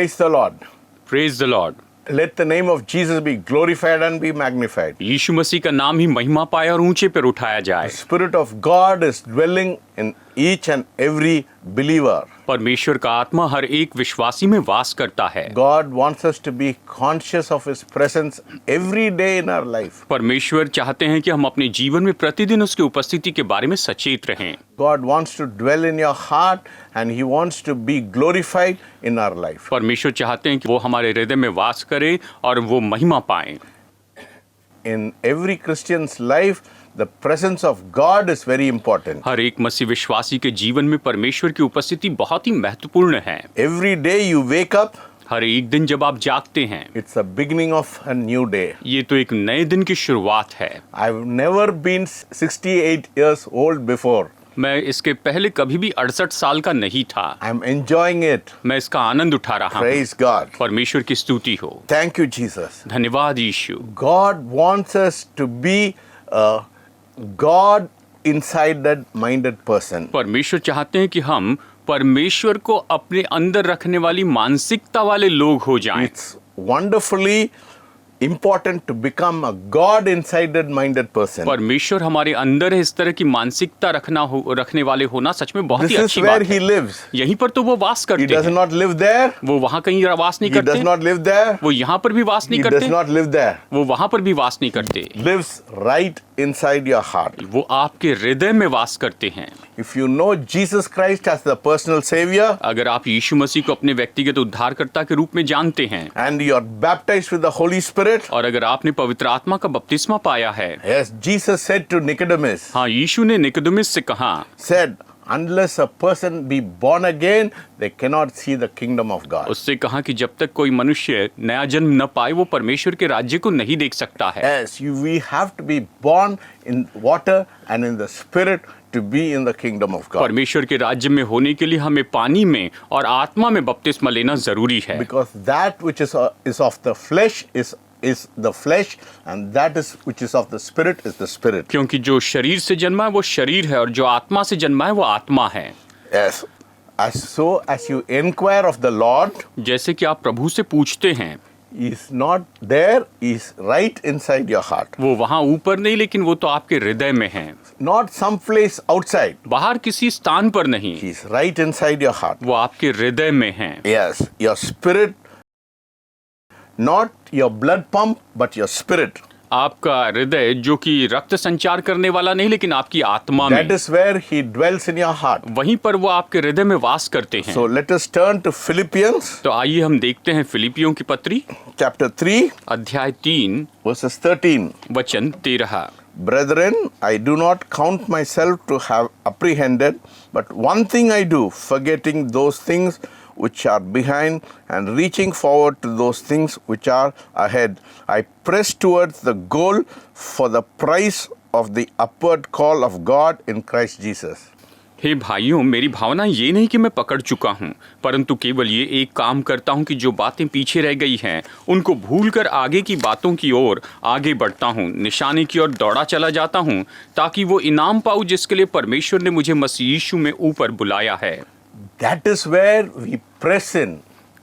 Praise the Lord. Praise the Lord. Let the name of Jesus be glorified and be magnified. यीशु मसीह का नाम ही महिमा पाए और ऊंचे पर उठाया जाए. The Spirit of God is dwelling in each and every believer. परमेश्वर का आत्मा हर एक विश्वासी में वास करता है. God wants us to be conscious of His presence every day in our life. परमेश्वर चाहते हैं कि हम अपने जीवन में प्रतिदिन उसकी उपस्थिति के बारे में सचेत रहें. God wants to dwell in your heart and He wants to be glorified in our life. परमेश्वर चाहते हैं कि वो हमारे हृदय में वास करे और वो महिमा पाएं. In every Christian's life, the presence of God is very important. हर एक मसीह विश्वासी के जीवन में परमेश्वर की उपस्थिति बहुत ही महत्वपूर्ण है. Every day you wake up, हर एक दिन जब आप जागते हैं, it's a beginning of a new day. ये तो एक नए दिन की शुरुआत है. I've never been 68 years old before. मैं इसके पहले कभी भी 68 साल का नहीं था. I'm enjoying it. मैं इसका आनंद उठा रहा हूँ. Praise God. परमेश्वर की स्तुति हो. Thank you, Jesus. धन्यवाद यीशु. God wants us to be a God inside minded person. परमेश्वर चाहते हैं कि हम परमेश्वर को अपने अंदर रखने वाली मानसिकता वाले लोग हो जाएं. It's wonderfully important to become a God inside minded person. परमेश्वर हमारे अंदर है, इस तरह की मानसिकता रखने वाले होना सच में बहुत ही This is अच्छी where बात He है. lives. यहीं पर तो वो वास He करते does हैं. not live there. वो वहाँ कहीं वास नहीं He does करते. not live there. वो यहाँ पर भी वास नहीं He does करते. not live there. वो वहाँ पर भी वास नहीं करते. Lives right inside your heart. वो आपके हृदय में वास करते हैं. If you know Jesus Christ as the personal Savior अगर आप यीशु मसीह को अपने व्यक्तिगत उद्धारकर्ता के रूप में जानते हैं and you are baptized with the Holy Spirit, और अगर आपने पवित्र आत्मा का बपतिस्मा पाया है, as Jesus said to Nicodemus, हाँ, यीशु ने निकोदेमुस से कहा, said, unless a person be born again, they cannot see the kingdom of God. उससे कहा कि जब तक कोई मनुष्य नया जन्म न पाए वो परमेश्वर के राज्य को नहीं देख सकता है. Yes, we have to be born in water and in the Spirit to be in the kingdom of God. परमेश्वर के राज्य में होने के लिए हमें पानी में और आत्मा में बपतिस्मा लेना जरूरी है. Because that which is of the flesh is the flesh, and that is which is of the Spirit is the Spirit. क्योंकि जो शरीर से जन्मा है वो शरीर है और जो आत्मा से जन्मा है वो आत्मा है. Yes. As you inquire of the Lord, जैसे कि आप प्रभु से पूछते हैं, He is not there, He is right inside your heart. वो वहाँ ऊपर नहीं, लेकिन वो तो आपके हृदय में है. Not some place outside. बाहर किसी स्थान पर नहीं, He is right inside your heart. वो आपके हृदय में है. Yes, your spirit, not your blood pump, but your spirit. आपका हृदय जो कि रक्त संचार करने वाला नहीं, लेकिन आपकी आत्मा में. That is where He dwells in your heart. वहीं पर वो आपके हृदय में वास करते हैं. So let us turn to Philippians, तो आइए हम देखते हैं फिलिपियों की पत्री chapter 3, अध्याय 3 verses 13. वचन 13. Brethren, I do not count myself to have apprehended, but one thing I do, forgetting those things which are behind and reaching forward to those things which are ahead, I press towards the goal for the prize of the upward call of God in Christ Jesus. हे भाइयों, मेरी भावना ये नहीं कि मैं पकड़ चुका हूँ, परंतु केवल ये एक काम करता हूँ कि जो बातें पीछे रह गई हैं उनको भूलकर आगे की बातों की ओर आगे बढ़ता हूँ, निशाने की ओर दौड़ा चला जाता हूँ, ताकि वो इनाम पाऊँ जिसके लिए परमेश्वर ने मुझे मसीह यीशु में ऊपर बुलाया है. That is where we press in.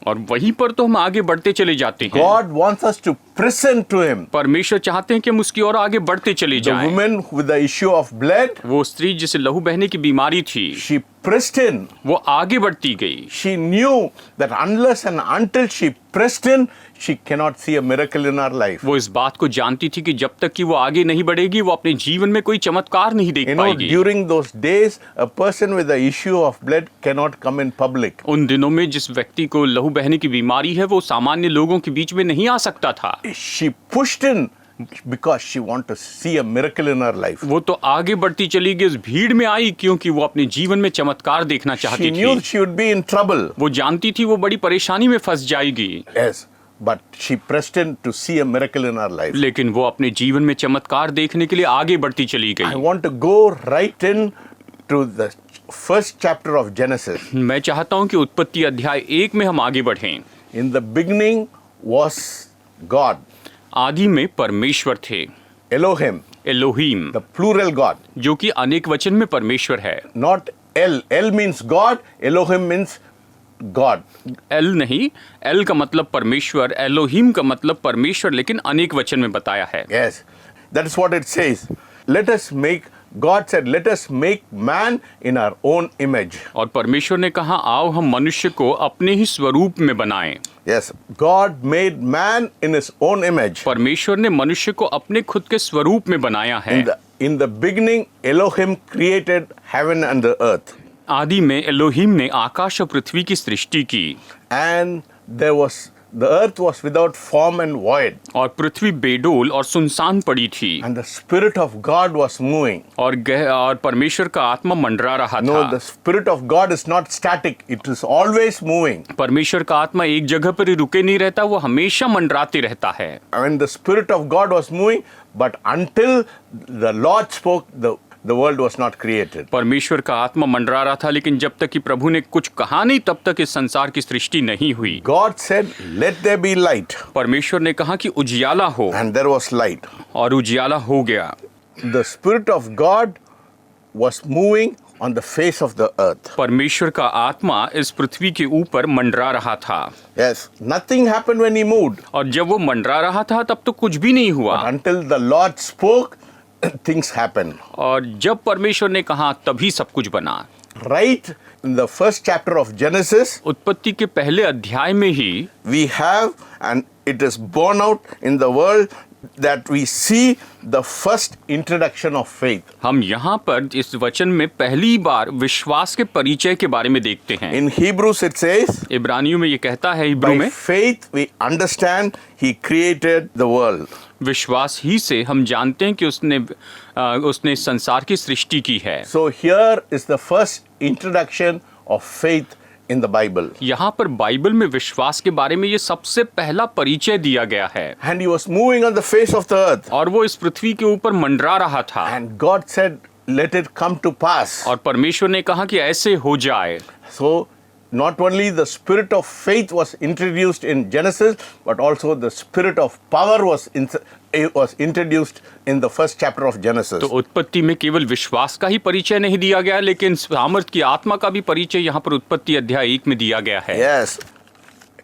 और वहीं पर तो हम आगे बढ़ते चले जाते हैं. God wants us to press into Him. परमेश्वर चाहते हैं कि हम उसकी ओर आगे बढ़ते चले The जाएं. woman with the issue of blood, वो स्त्री जिसे लहू बहने की बीमारी थी, she pressed in. वो आगे बढ़ती गई. She knew that unless and until she pressed in, she cannot see a miracle in her life. वो इस बात को जानती थी कि जब तक कि वो आगे नहीं बढ़ेगी वो अपने जीवन में कोई चमत्कार नहीं देख You know, पाएगी. during those days, a person with the issue of blood cannot come in public. उन दिनों में जिस व्यक्ति को लहू बहने की बीमारी है वो सामान्य लोगों के बीच में नहीं आ सकता था. She pushed in because she wanted to see a miracle in her life. वो तो आगे बढ़ती चली गई, उस भीड़ में आई क्योंकि वो अपने जीवन में चमत्कार देखना She चाहती knew थी. she would be in trouble. वो जानती थी वो बड़ी परेशानी में फंस जाएगी, Yes, but she pressed in to see a miracle in her life. लेकिन वो अपने जीवन में चमत्कार देखने के लिए आगे बढ़ती चली I गई. want to go right in to the first chapter of Genesis. मैं चाहता हूँ कि उत्पत्ति अध्याय 1 में हम आगे बढ़ें. In the beginning was God, आदि में परमेश्वर थे, Elohim, Elohim, the plural God, जो कि अनेक वचन में परमेश्वर है. not El. El means God, Elohim means God. L नहीं, एल का मतलब परमेश्वर, एलोहिम का मतलब परमेश्वर, लेकिन अनेक वचन में बताया है। Yes, that is what it says. Let us make, God said, let us make man in our own image. और परमेश्वर ने कहा आओ हम मनुष्य को अपने ही स्वरूप में बनाएं। Yes, God made man in his own image. परमेश्वर ने मनुष्य को अपने खुद के स्वरूप में बनाया है। In the beginning, Elohim created heaven and the earth. आदि में एलोहिम ने आकाश और पृथ्वी की सृष्टि की। And the earth was without form and void. और पृथ्वी बेडोल और सुनसान पड़ी थी। And the Spirit of God was moving. और परमेश्वर का आत्मा मंडरा रहा No, था। the Spirit of God is not static. It is always moving. परमेश्वर का आत्मा एक जगह पर ही रुके नहीं रहता, वो हमेशा मंडराते रहता है। When the Spirit of God was moving, but until the Lord spoke, the world was not created. परमेश्वर का आत्मा मंडरा रहा था, लेकिन जब तक कि प्रभु ने कुछ कहा नहीं तब तक इस संसार की सृष्टि नहीं हुई। God said, "Let there be light," परमेश्वर ने कहा कि उजियाला हो, and there was light. और उजियाला हो गया। The Spirit of God was moving on the face of the earth. परमेश्वर का आत्मा इस पृथ्वी के ऊपर मंडरा रहा था। Yes, nothing happened when he moved. और जब वो मंडरा रहा था तब तो कुछ भी नहीं हुआ। Until the Lord spoke, things happened. और जब परमेश्वर ने कहा तभी सब कुछ बना। Right in the first chapter of Genesis, उत्पत्ति के पहले अध्याय में ही we have, and it is borne out in the world, that we see the first introduction of faith. हम यहाँ पर इस वचन में पहली बार विश्वास के परिचय के बारे में देखते हैं। In Hebrews it says, इब्रानियों में ये कहता है, हिब्रू by में, faith we understand he created the world. विश्वास ही से हम जानते हैं कि उसने संसार की सृष्टि की है। So here is the first introduction of faith in the Bible. यहाँ पर बाइबल में विश्वास के बारे में ये सबसे पहला परिचय दिया गया है। And he was moving on the face of the earth. और वो इस पृथ्वी के ऊपर मंडरा रहा था। And God said, let it come to pass. और परमेश्वर ने कहा कि ऐसे हो जाए। So not only the spirit of faith was introduced in Genesis, but also the spirit of power was introduced in the first chapter of Genesis. तो उत्पत्ति में केवल विश्वास का ही परिचय नहीं दिया गया, लेकिन सामर्थ की आत्मा का भी परिचय यहाँ पर उत्पत्ति अध्याय 1 में दिया गया है। Yes,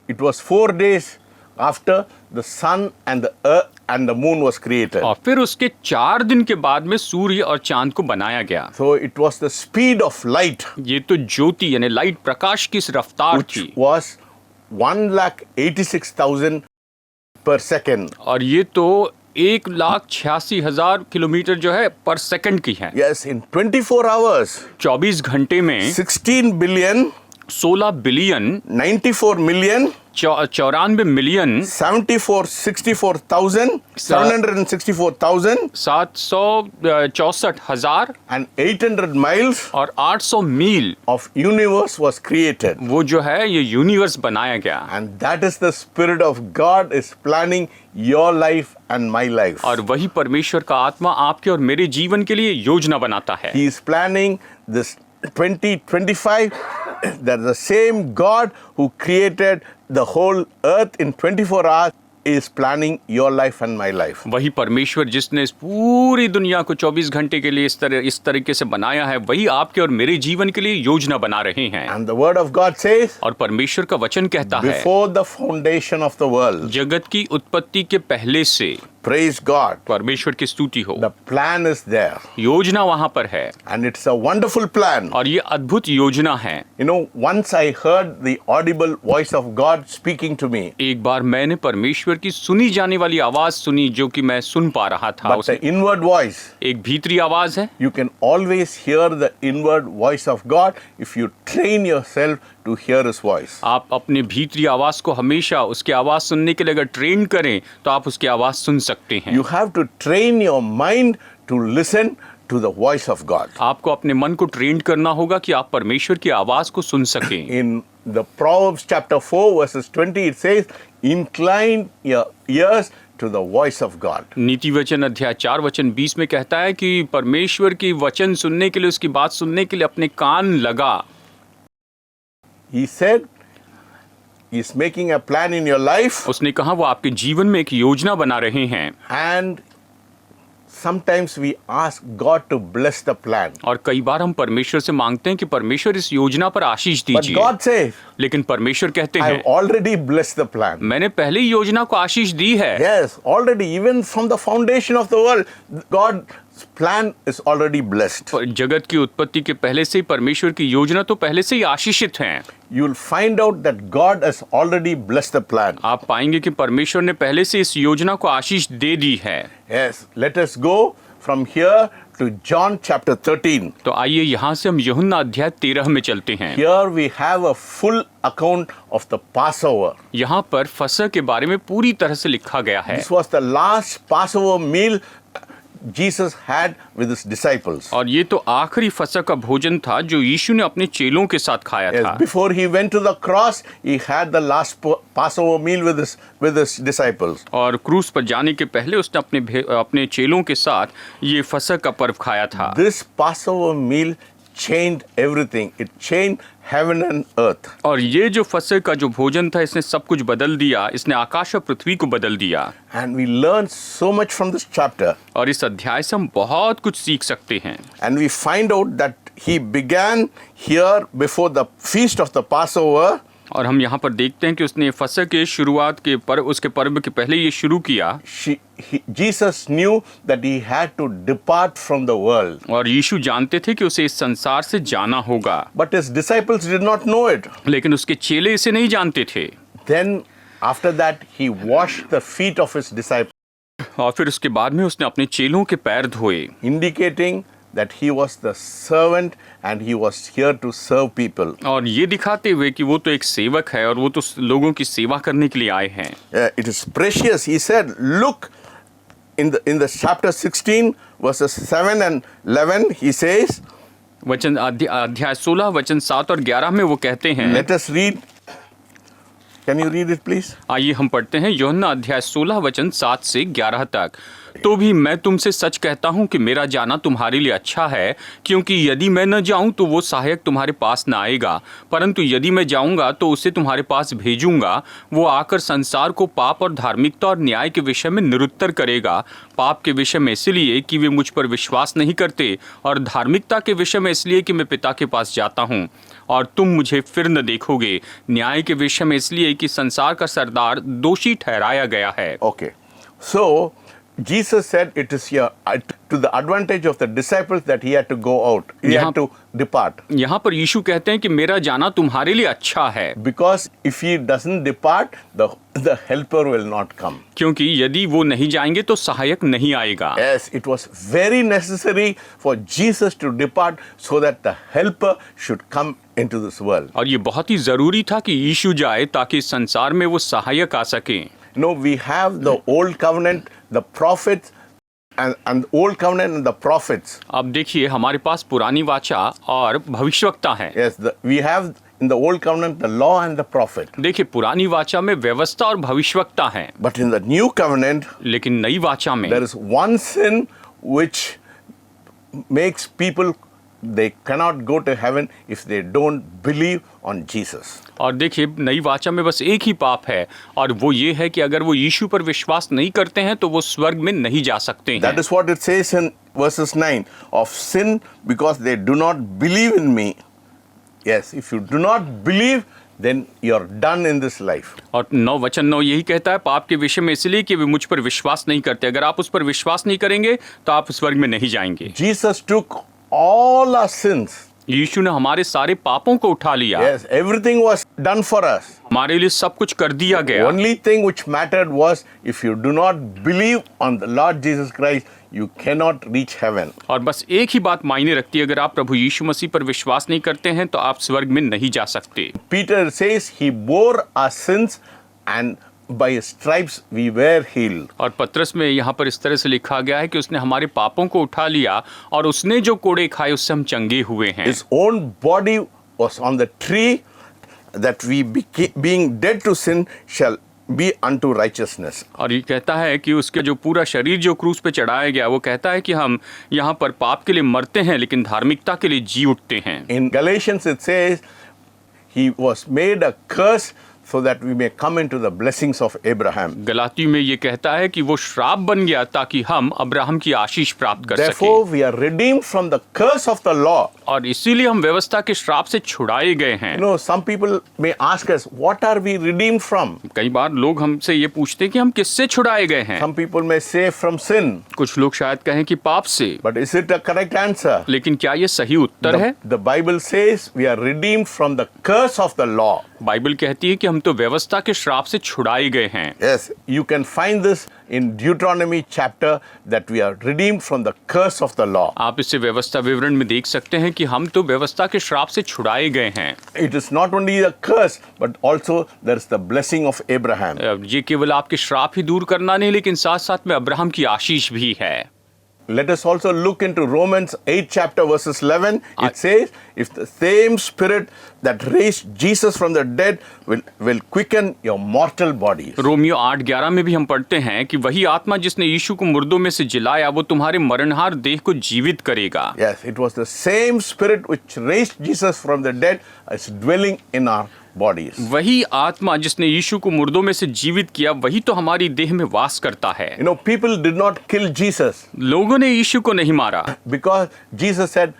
it was 4 days after the sun and the earth and the moon was created. और फिर उसके 4 दिन के बाद में सूर्य और चांद को बनाया गया। So it was the speed of light. ये तो ज्योति यानी लाइट, प्रकाश की रफ्तार Which थी। was 1,86,000 per second. और ये तो 1,86,000 किलोमीटर जो है पर सेकंड की है। Yes, in 24 hours, 24 घंटे में 16 billion, 16 billion, 94 million, 94 million, 764,000, 764,000 and 800 miles और 800 मील of universe was created. वो जो है ये यूनिवर्स बनाया गया। And that is the Spirit of God is planning your life and my life. और वही परमेश्वर का आत्मा आपके और मेरे जीवन के लिए योजना बनाता है। He is planning this 2025, that the same God who created the whole earth in 24 hours is planning your life and my life. वही परमेश्वर जिसने इस पूरी दुनिया को 24 घंटे के लिए इस तरीके से बनाया है, वही आपके और मेरे जीवन के लिए योजना बना रहे हैं। And the word of God says, और परमेश्वर का वचन कहता है, before the foundation of the world, जगत की उत्पत्ति के पहले से, praise God, परमेश्वर की स्तुति हो, the plan is there. योजना वहां पर है। And it's a wonderful plan. और ये अद्भुत योजना है। You know, once I heard the audible voice of God speaking to me. एक बार मैंने परमेश्वर की सुनी जाने वाली आवाज सुनी, जो कि मैं सुन पा रहा था। But the inward voice, एक भीतरी आवाज है। you can always hear the inward voice of God if you train yourself to hear His voice. आप अपने भीतरी आवाज को हमेशा उसकी आवाज सुनने के लिए अगर ट्रेन करें तो आप उसकी आवाज सुन सकते हैं। You have to train your mind to listen to the voice of God. आपको अपने मन को ट्रेन करना होगा कि आप परमेश्वर की आवाज को सुन सकें। In the Proverbs chapter 4 verses 20 it says, incline your ears to the voice of God. नीति वचन अध्याय 4 वचन 20 में कहता है कि परमेश्वर की वचन सुनने के लिए, उसकी बात सुनने के लिए अपने कान लगा। He said, He is making a plan in your life. उसने कहा वो आपके जीवन में एक योजना बना रहे हैं। And sometimes we ask God to bless the plan. और कई बार हम परमेश्वर से मांगते हैं कि परमेश्वर इस योजना पर आशीष But दीजिए, God says, लेकिन परमेश्वर कहते I हैं have already blessed the plan. मैंने पहले ही योजना को आशीष दी है। Yes, already, even from the foundation of the world, God's plan is already blessed. पर जगत की उत्पत्ति के पहले से ही परमेश्वर की योजना तो पहले से ही आशीषित है। You'll find out that God has already blessed the plan. आप पाएंगे कि परमेश्वर ने पहले से इस योजना को आशीष दे दी है। Yes, let us go from here to John chapter 13. तो आइए यहाँ से हम यूहन्ना अध्याय 13 में चलते हैं। Here we have a full account of the Passover. यहाँ पर फसह के बारे में पूरी तरह से लिखा गया है। This was the last Passover meal Jesus had with his disciples. और ये तो आखिरी फसह का भोजन था जो यीशु ने अपने चेलों के साथ खाया Yes, था। before he went to the cross, he had the last Passover meal with his disciples. और क्रूस पर जाने के पहले उसने अपने चेलों के साथ ये फसह का पर्व खाया था। This Passover meal changed everything. It changed heaven and earth. और ये जो फसह का जो भोजन था इसने सब कुछ बदल दिया, इसने आकाश और पृथ्वी को बदल दिया। And we learn so much from this chapter. और इस अध्याय से हम बहुत कुछ सीख सकते हैं। And we find out that he began here before the feast of the Passover. और हम यहाँ पर देखते हैं कि उसने फसह के शुरुआत के उसके पर्व के पहले ये शुरू किया। Jesus knew that he had to depart from the world. और यीशु जानते थे कि उसे इस संसार से जाना होगा। But his disciples did not know it. लेकिन उसके चेले इसे नहीं जानते थे। Then after that he washed the feet of his disciples. और फिर उसके बाद में उसने अपने चेलों के पैर धोए, indicating that he was the servant and he was here to serve people. और ये दिखाते हुए कि वो तो एक सेवक है और वो तो लोगों की सेवा करने के लिए आए हैं। It is precious. He said, look in the chapter 16 verses 7 and 11 he says, वचन अध्याय 16 वचन 7 और 11 में वो कहते हैं। let us read. Can you read it please? आइए हम पढ़ते हैं यूहन्ना अध्याय 16 वचन 7 से 11 तक। तो भी मैं तुमसे सच कहता हूँ कि मेरा जाना तुम्हारे लिए अच्छा है, क्योंकि यदि मैं न जाऊँ तो वो सहायक तुम्हारे पास न आएगा, परंतु यदि मैं जाऊँगा तो उसे तुम्हारे पास भेजूँगा। वो आकर संसार को पाप और धार्मिकता और न्याय के विषय में निरुत्तर करेगा। पाप के विषय में इसलिए कि वे मुझ पर विश्वास नहीं करते, और धार्मिकता के विषय में इसलिए कि मैं पिता के पास जाता हूँ और तुम मुझे फिर न देखोगे। न्याय के विषय में इसलिए कि संसार का सरदार दोषी ठहराया गया है। Okay. So Jesus said it is here to the advantage of the disciples that he had to go out. He had to depart. यहाँ पर यीशु कहते हैं कि मेरा जाना तुम्हारे लिए अच्छा है, Because if he doesn't depart, the helper will not come. क्योंकि यदि वो नहीं जाएंगे तो सहायक नहीं आएगा। Yes, it was very necessary for Jesus to depart so that the helper should come into this world. और ये बहुत ही जरूरी था कि यीशु जाए ताकि इस संसार में वो सहायक आ सके। You know, we have the old covenant, the prophets, and the old covenant and the prophets. अब देखिए हमारे पास पुरानी वाचा और भविष्यवक्ता है। Yes, we have in the old covenant the law and the prophet. देखिए पुरानी वाचा में व्यवस्था और भविष्यवक्ता है, But in the new covenant, लेकिन नई वाचा में there is one sin which makes people, they cannot go to heaven if they don't believe on Jesus. और देखिए नई वाचा में बस एक ही पाप है, और वो ये है कि अगर वो यीशु पर विश्वास नहीं करते हैं तो वो स्वर्ग में नहीं जा सकते हैं। That is what it says in verses 9 of sin because they do not believe in me. Yes, if you do not believe, then you're done in this life. और 9 वचन 9 यही कहता है पाप के विषय में इसलिए कि वे मुझ पर विश्वास नहीं करते। अगर आप उस पर विश्वास नहीं करेंगे तो आप स्वर्ग में नहीं जाएंगे। Jesus took all our sins. यीशु ने हमारे सारे पापों को उठा लिया। Yes, everything was done for us. हमारे लिए सब कुछ कर दिया गया। Only thing which mattered was if you do not believe on the Lord Jesus Christ, you cannot reach heaven. और बस एक ही बात मायने रखती है, अगर आप प्रभु यीशु मसीह पर विश्वास नहीं करते हैं तो आप स्वर्ग में नहीं जा सकते। Peter says he bore our sins and by his stripes we were healed. और पत्रस में यहाँ पर इस तरह से लिखा गया है कि उसने हमारे पापों को उठा लिया और उसने जो कोड़े खाए उससे हम चंगे हुए हैं। His own body was on the tree that we being dead to sin shall be unto righteousness. और ये कहता है कि उसके जो पूरा शरीर जो क्रूस पे चढ़ाया गया, वो कहता है कि हम यहाँ पर पाप के लिए मरते हैं लेकिन धार्मिकता के लिए जी उठते हैं। In Galatians it says he was made a curse so that we may come into the blessings of Abraham. Galati में ये कहता है कि वो श्राप बन गया ताकि हम अब्राहम की आशीष प्राप्त कर Therefore, सकें। we are redeemed from the curse of the law. और इसीलिए हम व्यवस्था के श्राप से छुड़ाए गए हैं। You know, some people may ask us, what are we redeemed from? कई बार लोग हमसे ये पूछते हैं कि हम किससे छुड़ाए गए हैं। Some people may say from sin. कुछ लोग शायद कहें कि पाप से, But is it a correct answer? लेकिन क्या ये सही उत्तर है? The Bible says we are redeemed from the curse of the law. Bible कहती है कि हम तो व्यवस्था के श्राप से छुड़ाए गए हैं। Yes, you can find this in Deuteronomy chapter that we are redeemed from the curse of the law. आप इसे व्यवस्था विवरण में देख सकते हैं कि हम तो व्यवस्था के श्राप से छुड़ाए गए हैं। It is not only the curse, but also there is the blessing of Abraham. ये केवल आपके श्राप ही दूर करना नहीं, लेकिन साथ साथ में अब्राहम की आशीष भी है। Let us also look into Romans 8 chapter verses 11. It says, if the same spirit that raised Jesus from the dead will quicken your mortal bodies. Romeo 8:11 में भी हम पढ़ते हैं कि वही आत्मा जिसने यीशु को मुर्दों में से जिलाया वो तुम्हारे मरणहार देह को जीवित करेगा। Yes, it was the same spirit which raised Jesus from the dead is dwelling in our bodies. वही आत्मा जिसने यीशु को मुर्दों में से जीवित किया वही तो हमारी देह में वास करता है। You know, people did not kill Jesus लोगों ने यीशु को नहीं मारा because Jesus said,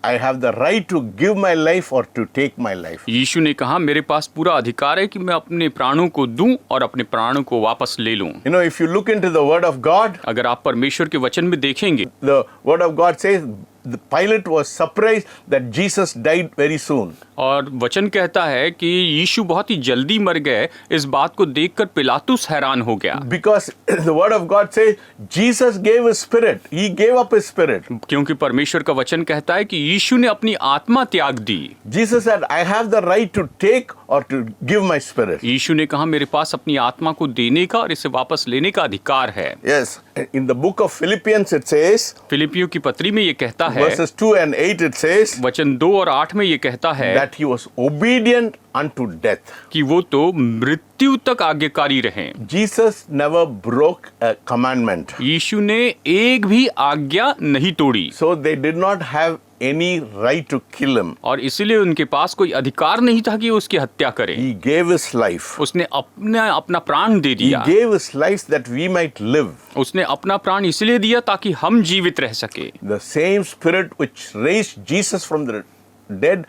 I have the right to give my life or to take my life. यीशु ने कहा मेरे पास पूरा अधिकार है कि मैं अपने प्राणों को दूं और अपने प्राणों को वापस ले लूं। You know, if you look into the word of God, अगर आप परमेश्वर के वचन में देखेंगे, the word of God says the Pilate was surprised that Jesus died very soon. और वचन कहता है कि यीशु बहुत ही जल्दी मर गए। इस बात को देखकर पिलातुस हैरान हो गया, Because the word of God says Jesus gave his spirit. He gave up his spirit. क्योंकि परमेश्वर का वचन कहता है कि यीशु ने अपनी आत्मा त्याग दी। Jesus said, I have the right to take or to give my spirit. यीशु ने कहा मेरे पास अपनी आत्मा को देने का और इसे वापस लेने का अधिकार है। Yes, in the book of Philippians it says, फिलिपियों की पत्री में ये कहता है, verses 2 and 8 it says, वचन 2 और 8 में ये कहता है that he was obedient unto death. कि वो तो मृत्यु तक आज्ञाकारी रहे। Jesus never broke a commandment. यीशु ने एक भी आज्ञा नहीं तोड़ी So they did not have any right to kill him. और इसीलिए उनके पास कोई अधिकार नहीं था कि वो उसकी हत्या करें। He gave his life. उसने अपना प्राण दे He दिया। gave his life that we might live. उसने अपना प्राण इसलिए दिया ताकि हम जीवित रह सके। The same spirit which raised Jesus from the dead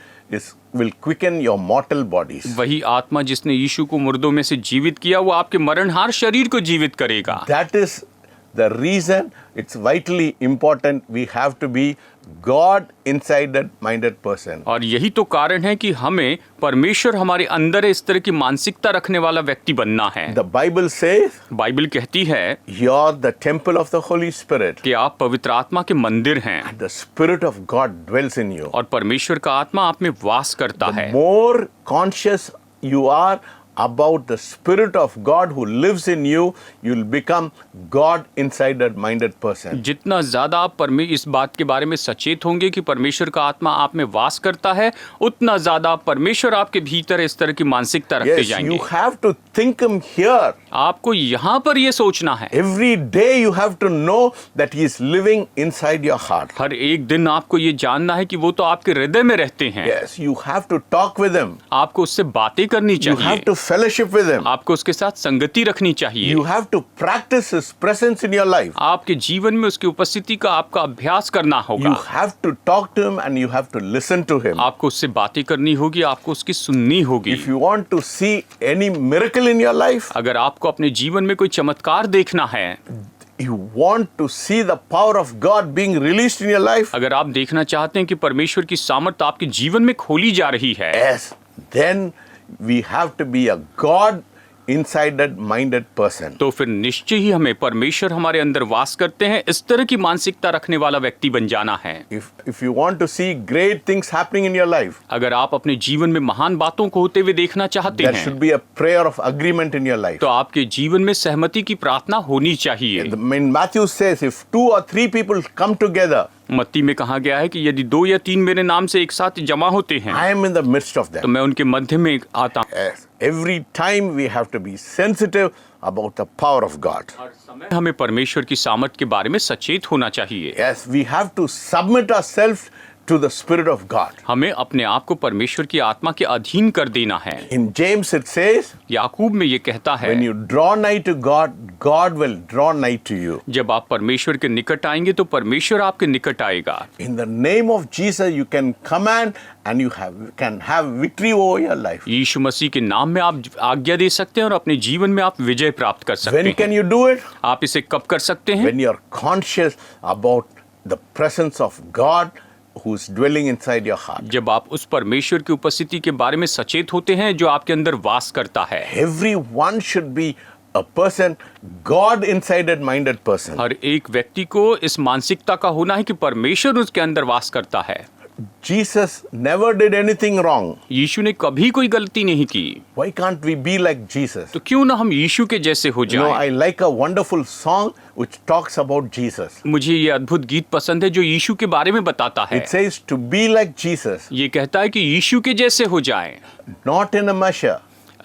will quicken your mortal bodies. वही आत्मा जिसने यीशु को मुर्दों में से जीवित किया वो आपके मरणहार शरीर को जीवित करेगा। That is the reason it's vitally important we have to be God inside minded person. और यही तो कारण है कि हमें परमेश्वर हमारे अंदर इस तरह की मानसिकता रखने वाला व्यक्ति बनना है। The Bible says बाइबल कहती है you're the temple of the Holy Spirit. कि आप पवित्र आत्मा के मंदिर हैं The Spirit of God dwells in you. और परमेश्वर का आत्मा आप में वास करता The है। more conscious you are about the Spirit of God who lives in you, you'll become God inside minded person. जितना ज्यादा आप इस बात के बारे में सचेत होंगे कि परमेश्वर का आत्मा आप में वास करता है, उतना ज्यादा परमेश्वर आपके भीतर इस तरह की मानसिकता रखते Yes, जाएंगे। you have to think him here. आपको यहाँ पर ये सोचना है। Every day you have to know that he is living inside your heart. हर एक दिन आपको ये जानना है कि वो तो आपके हृदय में रहते हैं। Yes, you have to talk with him. आपको उससे बातें करनी You have चाहिए। to fellowship with him. आपको उसके साथ संगति रखनी चाहिए। You have to practice his presence in your life. आपके जीवन में उसकी उपस्थिति का आपका अभ्यास करना You होगा। have to talk to him and you have to listen to him. आपको उससे बातें करनी होगी, आपको उसकी सुननी होगी। If you want to see any miracle in your life, अगर आपको अपने जीवन में कोई चमत्कार देखना है, you want to see the power of God being released in your life, अगर आप देखना चाहते हैं कि परमेश्वर की सामर्थ आपके जीवन में खोली जा रही है, yes, then we have to be a God inside minded person. तो फिर निश्चय ही हमें परमेश्वर हमारे अंदर वास करते हैं इस तरह की मानसिकता रखने वाला व्यक्ति बन जाना है। If you want to see great things happening in your life, अगर आप अपने जीवन में महान बातों को होते हुए देखना चाहते there हैं, should be a prayer of agreement in your life. तो आपके जीवन में सहमति की प्रार्थना होनी चाहिए। In Matthew says, if 2 or 3 people come together, मत्ती में कहा गया है कि यदि 2 या 3 मेरे नाम से एक साथ जमा होते हैं, I am in the midst of तो them. मैं उनके मध्य में आता हूँ। Yes. Every time we have to be sensitive about the power of God. हर समय हमें परमेश्वर की सामर्थ के बारे में सचेत होना चाहिए। Yes, we have to submit ourselves to the Spirit of God. हमें अपने आप को परमेश्वर की आत्मा के अधीन कर देना है। In James it says, याकूब में ये कहता है, when you draw nigh to God, God will draw nigh to you. जब आप परमेश्वर के निकट आएंगे तो परमेश्वर आपके निकट आएगा। In the name of Jesus, you can command and you can have victory over your life. यीशु मसीह के नाम में आप आज्ञा दे सकते हैं और अपने जीवन में आप विजय प्राप्त कर सकते When हैं। can you do it? आप इसे कब कर सकते हैं? When you are conscious about the presence of God who is dwelling inside your heart. जब आप उस परमेश्वर की उपस्थिति के बारे में सचेत होते हैं जो आपके अंदर वास करता है। Everyone should be a person, God insided minded person. हर एक व्यक्ति को इस मानसिकता का होना है कि परमेश्वर उसके अंदर वास करता है। Jesus never did anything wrong. यीशु ने कभी कोई गलती नहीं की, Why can't we be like Jesus? तो क्यों ना हम यीशु के जैसे हो You know, जाएं? I like a wonderful song which talks about Jesus. मुझे ये अद्भुत गीत पसंद है जो यीशु के बारे में बताता है। It says to be like Jesus, ये कहता है कि यीशु के जैसे हो जाएं, not in a measure,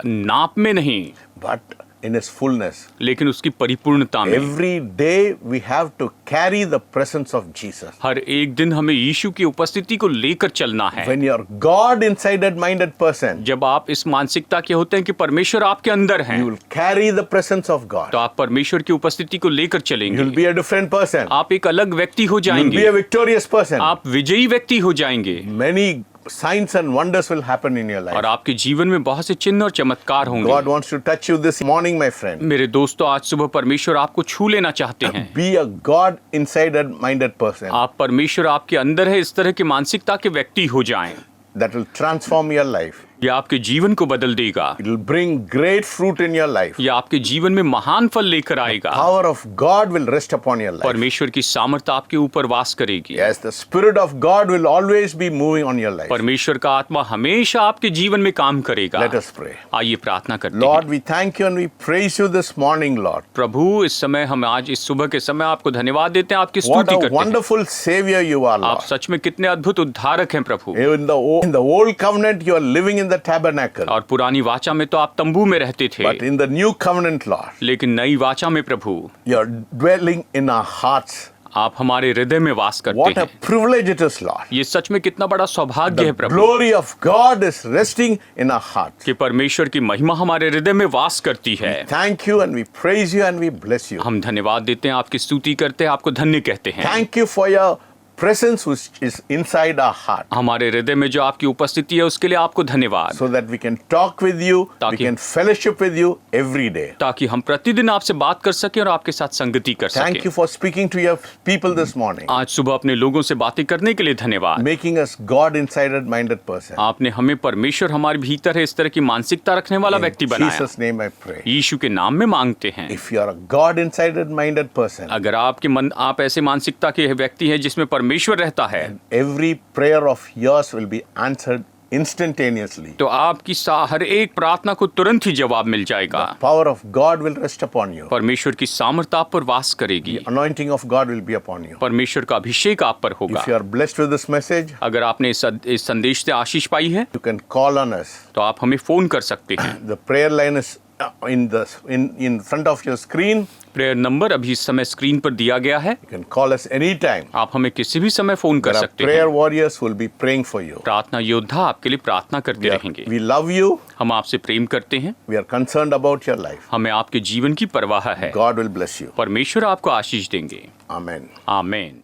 नाप में नहीं but in His fullness. लेकिन उसकी परिपूर्णता में। Every day we have to carry the presence of Jesus. हर एक दिन हमें यीशु की उपस्थिति को लेकर चलना है। When you're God insided minded person, जब आप इस मानसिकता के होते हैं कि परमेश्वर आपके अंदर हैं, you will carry the presence of God. तो आप परमेश्वर की उपस्थिति को लेकर You'll चलेंगे। be a different person. आप एक अलग व्यक्ति हो You'll be जाएंगे, a victorious person. आप विजयी व्यक्ति हो जाएंगे Many signs and wonders will happen in your life. और आपके जीवन में बहुत से चिन्ह और चमत्कार होंगे। God wants to touch you this morning, my friend. मेरे दोस्तों, आज सुबह परमेश्वर आपको छू लेना चाहते हैं। Be a God insided minded person. आप परमेश्वर आपके अंदर है इस तरह की मानसिकता के व्यक्ति हो जाएं। That will transform your life. यह आपके जीवन को बदल देगा। It will bring great fruit in your life. यह आपके जीवन में महान फल लेकर आएगा। Power of God will rest upon your life. परमेश्वर की सामर्थ आपके ऊपर वास करेगी। Yes, the Spirit of God will always be moving on your life. परमेश्वर का आत्मा हमेशा आपके जीवन में काम करेगा। Let us pray. आइए प्रार्थना करते Lord, हैं। we thank you and we praise you this morning, Lord. प्रभु, इस समय हम आज इस सुबह के समय आपको धन्यवाद देते हैं, आपकी What स्तुति a करते हैं। wonderful Savior you are, आप Lord. सच में कितने अद्भुत उद्धारक हैं प्रभु। In the old covenant, you are living in the tabernacle. और पुरानी वाचा में तो आप तंबू में रहते थे, But in the new covenant, Lord, लेकिन नई वाचा में प्रभु you are dwelling in our hearts. आप हमारे हृदय में वास What करते a हैं। privilege it is, Lord. ये सच में कितना बड़ा सौभाग्य है The Prabhu glory of God is resting in our hearts. कि परमेश्वर की महिमा हमारे हृदय में वास करती है। Thank you and we praise you and we bless you. हम धन्यवाद देते हैं, आपकी स्तुति करते हैं, आपको धन्य कहते हैं। Thank you for your presence which is inside our heart, हमारे हृदय में जो आपकी उपस्थिति है उसके लिए आपको धन्यवाद, so that we can talk with you, we ताकि- can fellowship with you every day. ताकि हम प्रतिदिन आपसे बात कर सकें और आपके साथ संगति कर Thank सकें। you for speaking to your people this morning, आज सुबह अपने लोगों से बातें करने के लिए धन्यवाद। making us God insided minded person. आपने हमें परमेश्वर हमारे भीतर है इस तरह की मानसिकता रखने वाला In व्यक्ति बनाया। Jesus' name I pray. यीशु के नाम में मांगते हैं। If you are a God insided minded person, अगर आप ऐसे मानसिकता के व्यक्ति हैं जिसमें परमेश्वर रहता है, every prayer of yours will be answered instantaneously. तो आपकी हर एक प्रार्थना को तुरंत ही जवाब मिल जाएगा। Power of God will rest upon you. परमेश्वर की सामर्थ आप पर वास करेगी। Anointing of God will be upon you. परमेश्वर का अभिषेक आप पर होगा। If you are blessed with this message, अगर आपने इस संदेश से आशीष पाई है you can call on us. तो आप हमें फोन कर सकते हैं। The prayer line is in front of your screen. Prayer number अभी इस समय स्क्रीन पर दिया गया है। You can call us anytime. आप हमें किसी भी समय फोन कर There are सकते prayer हैं। warriors who will be praying for you. प्रार्थना योद्धा आपके लिए प्रार्थना करते रहेंगे। We love you. हम आपसे प्रेम करते हैं। We are concerned about your life. हमें आपके जीवन की परवाह है। God will bless you. परमेश्वर आपको आशीष देंगे। Amen. आमीन।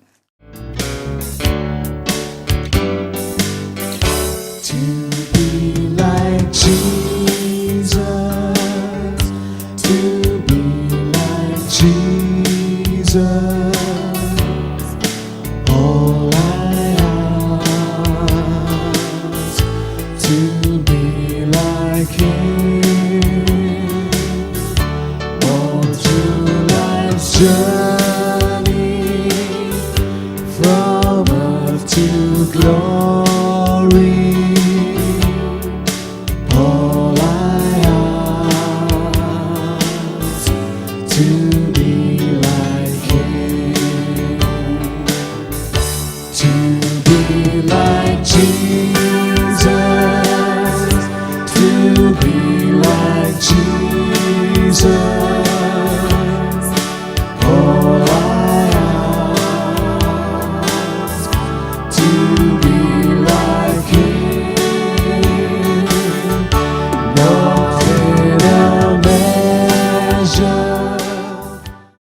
Like Jesus, to be like Jesus, all I ask, to be like Him, all to life's journey, from earth to glory. All I ask, to